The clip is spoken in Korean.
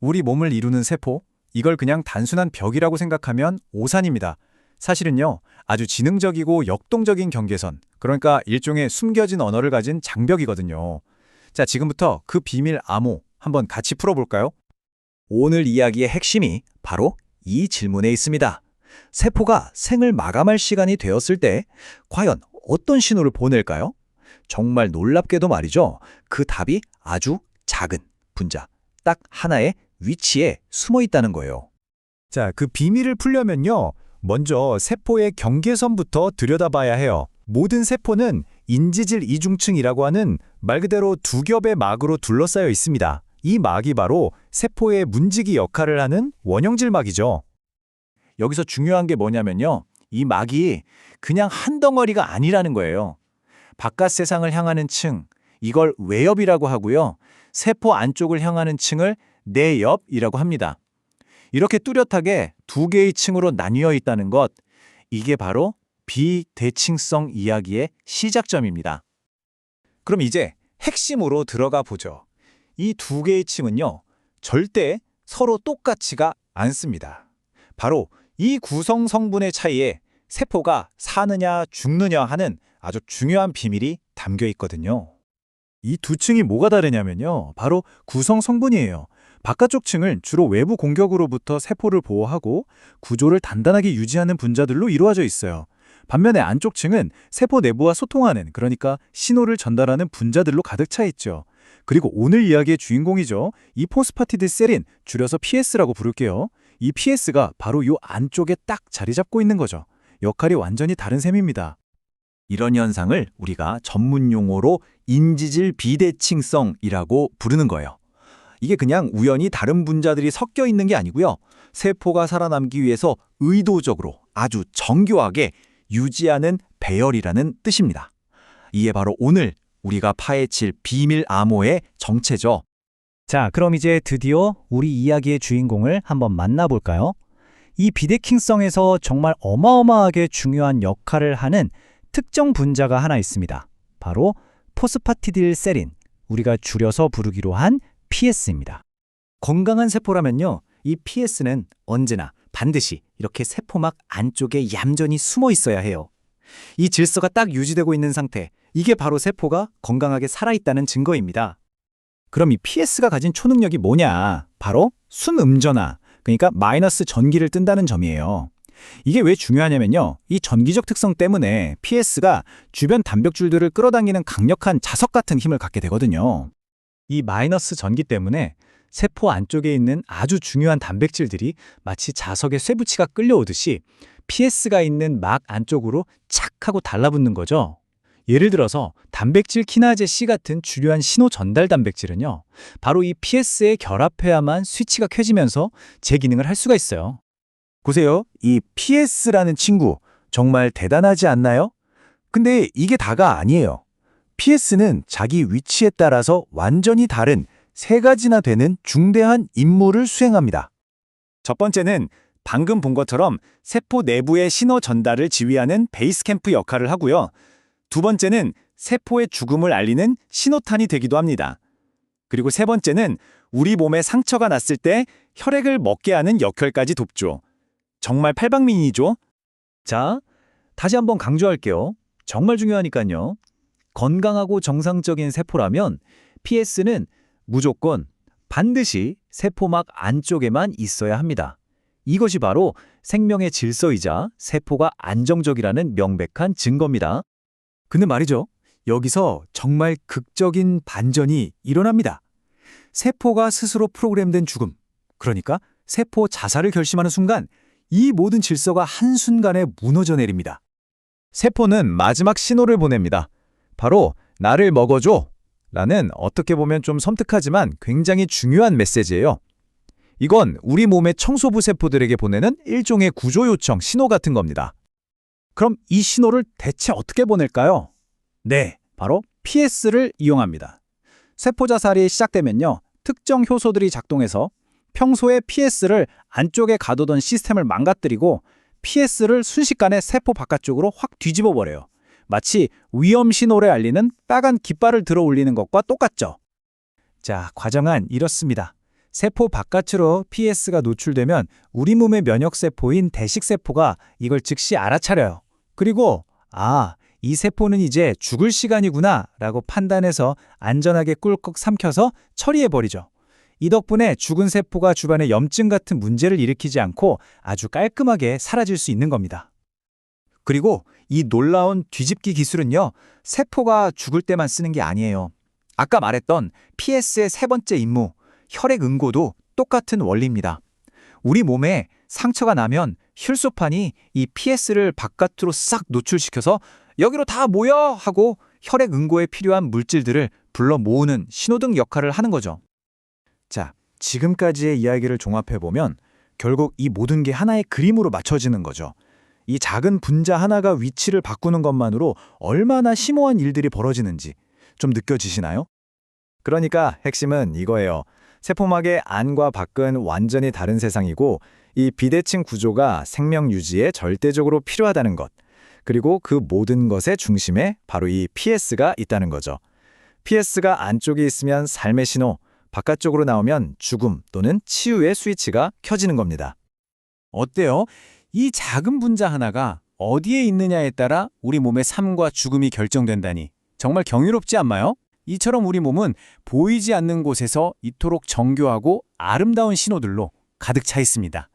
우리 몸을 이루는 세포, 이걸 그냥 단순한 벽이라고 생각하면 오산입니다. 사실은요, 아주 지능적이고 역동적인 경계선, 그러니까 일종의 숨겨진 언어를 가진 장벽이거든요. 자, 지금부터 그 비밀 암호 한번 같이 풀어볼까요? 오늘 이야기의 핵심이 바로 이 질문에 있습니다. 세포가 생을 마감할 시간이 되었을 때 과연 어떤 신호를 보낼까요? 정말 놀랍게도 말이죠. 그 답이 아주 작은 분자, 딱 하나의 위치에 숨어 있다는 거예요. 자, 그 비밀을 풀려면요, 먼저 세포의 경계선부터 들여다봐야 해요. 모든 세포는 인지질 이중층이라고 하는 말 그대로 두 겹의 막으로 둘러싸여 있습니다. 이 막이 바로 세포의 문지기 역할을 하는 원형질막이죠. 여기서 중요한 게 뭐냐면요, 이 막이 그냥 한 덩어리가 아니라는 거예요. 바깥 세상을 향하는 층, 이걸 외엽이라고 하고요. 세포 안쪽을 향하는 층을 내엽이라고 합니다. 이렇게 뚜렷하게 두 개의 층으로 나뉘어 있다는 것, 이게 바로 비대칭성 이야기의 시작점입니다. 그럼 이제 핵심으로 들어가 보죠. 이 두 개의 층은요, 절대 서로 똑같지가 않습니다. 바로 이 구성 성분의 차이에 세포가 사느냐 죽느냐 하는 아주 중요한 비밀이 담겨 있거든요. 이 두 층이 뭐가 다르냐면요, 바로 구성 성분이에요. 바깥쪽 층은 주로 외부 공격으로부터 세포를 보호하고 구조를 단단하게 유지하는 분자들로 이루어져 있어요. 반면에 안쪽 층은 세포 내부와 소통하는, 그러니까 신호를 전달하는 분자들로 가득 차 있죠. 그리고 오늘 이야기의 주인공이죠. 이 포스파티드 세린, 줄여서 PS라고 부를게요. 이 PS가 바로 요 안쪽에 딱 자리 잡고 있는 거죠. 역할이 완전히 다른 셈입니다. 이런 현상을 우리가 전문 용어로 인지질 비대칭성이라고 부르는 거예요. 이게 그냥 우연히 다른 분자들이 섞여 있는 게 아니고요. 세포가 살아남기 위해서 의도적으로 아주 정교하게 유지하는 배열이라는 뜻입니다. 이게 바로 오늘 우리가 파헤칠 비밀 암호의 정체죠. 자, 그럼 이제 드디어 우리 이야기의 주인공을 한번 만나볼까요? 이 비대칭성에서 정말 어마어마하게 중요한 역할을 하는 특정 분자가 하나 있습니다. 바로 포스파티딜세린, 우리가 줄여서 부르기로 한 PS입니다. 건강한 세포라면요, 이 PS는 언제나 반드시 이렇게 세포막 안쪽에 얌전히 숨어 있어야 해요. 이 질서가 딱 유지되고 있는 상태, 이게 바로 세포가 건강하게 살아있다는 증거입니다. 그럼 이 PS가 가진 초능력이 뭐냐? 바로 순음전화, 그러니까 마이너스 전기를 뜬다는 점이에요. 이게 왜 중요하냐면요, 이 전기적 특성 때문에 PS가 주변 단백질들을 끌어당기는 강력한 자석 같은 힘을 갖게 되거든요. 이 마이너스 전기 때문에 세포 안쪽에 있는 아주 중요한 단백질들이 마치 자석의 쇠붙이가 끌려오듯이 PS가 있는 막 안쪽으로 착 하고 달라붙는 거죠. 예를 들어서 단백질 키나제 C 같은 주요한 신호 전달 단백질은요, 바로 이 PS에 결합해야만 스위치가 켜지면서 제 기능을 할 수가 있어요. 보세요. 이 PS라는 친구 정말 대단하지 않나요? 근데 이게 다가 아니에요. PS는 자기 위치에 따라서 완전히 다른 세 가지나 되는 중대한 임무를 수행합니다. 첫 번째는 방금 본 것처럼 세포 내부의 신호 전달을 지휘하는 베이스 캠프 역할을 하고요. 두 번째는 세포의 죽음을 알리는 신호탄이 되기도 합니다. 그리고 세 번째는 우리 몸에 상처가 났을 때 혈액을 먹게 하는 역할까지 돕죠. 정말 팔방미인이죠? 자, 다시 한번 강조할게요. 정말 중요하니까요. 건강하고 정상적인 세포라면 PS는 무조건 반드시 세포막 안쪽에만 있어야 합니다. 이것이 바로 생명의 질서이자 세포가 안정적이라는 명백한 증거입니다. 근데 말이죠. 여기서 정말 극적인 반전이 일어납니다. 세포가 스스로 프로그램된 죽음, 그러니까 세포 자살을 결심하는 순간 이 모든 질서가 한순간에 무너져 내립니다. 세포는 마지막 신호를 보냅니다. 바로 나를 먹어줘 라는, 어떻게 보면 좀 섬뜩하지만 굉장히 중요한 메시지예요. 이건 우리 몸의 청소부 세포들에게 보내는 일종의 구조 요청 신호 같은 겁니다. 그럼 이 신호를 대체 어떻게 보낼까요? 네, 바로 PS를 이용합니다. 세포 자살이 시작되면요, 특정 효소들이 작동해서 평소에 PS를 안쪽에 가두던 시스템을 망가뜨리고 PS를 순식간에 세포 바깥쪽으로 확 뒤집어 버려요. 마치 위험 신호를 알리는 빨간 깃발을 들어 올리는 것과 똑같죠. 자, 과정은 이렇습니다. 세포 바깥으로 PS가 노출되면 우리 몸의 면역세포인 대식세포가 이걸 즉시 알아차려요. 그리고 이 세포는 이제 죽을 시간이구나 라고 판단해서 안전하게 꿀꺽 삼켜서 처리해버리죠. 이 덕분에 죽은 세포가 주변에 염증 같은 문제를 일으키지 않고 아주 깔끔하게 사라질 수 있는 겁니다. 그리고 이 놀라운 뒤집기 기술은요, 세포가 죽을 때만 쓰는 게 아니에요. 아까 말했던 PS의 세 번째 임무, 혈액 응고도 똑같은 원리입니다. 우리 몸에 상처가 나면 혈소판이 이 PS를 바깥으로 싹 노출시켜서 여기로 다 모여 하고 혈액 응고에 필요한 물질들을 불러 모으는 신호등 역할을 하는 거죠. 자, 지금까지의 이야기를 종합해보면 결국 이 모든 게 하나의 그림으로 맞춰지는 거죠. 이 작은 분자 하나가 위치를 바꾸는 것만으로 얼마나 심오한 일들이 벌어지는지 좀 느껴지시나요? 그러니까 핵심은 이거예요. 세포막의 안과 밖은 완전히 다른 세상이고 이 비대칭 구조가 생명 유지에 절대적으로 필요하다는 것. 그리고 그 모든 것의 중심에 바로 이 PS가 있다는 거죠. PS가 안쪽에 있으면 삶의 신호, 바깥쪽으로 나오면 죽음 또는 치유의 스위치가 켜지는 겁니다. 어때요? 이 작은 분자 하나가 어디에 있느냐에 따라 우리 몸의 삶과 죽음이 결정된다니 정말 경이롭지 않나요? 이처럼 우리 몸은 보이지 않는 곳에서 이토록 정교하고 아름다운 신호들로 가득 차 있습니다.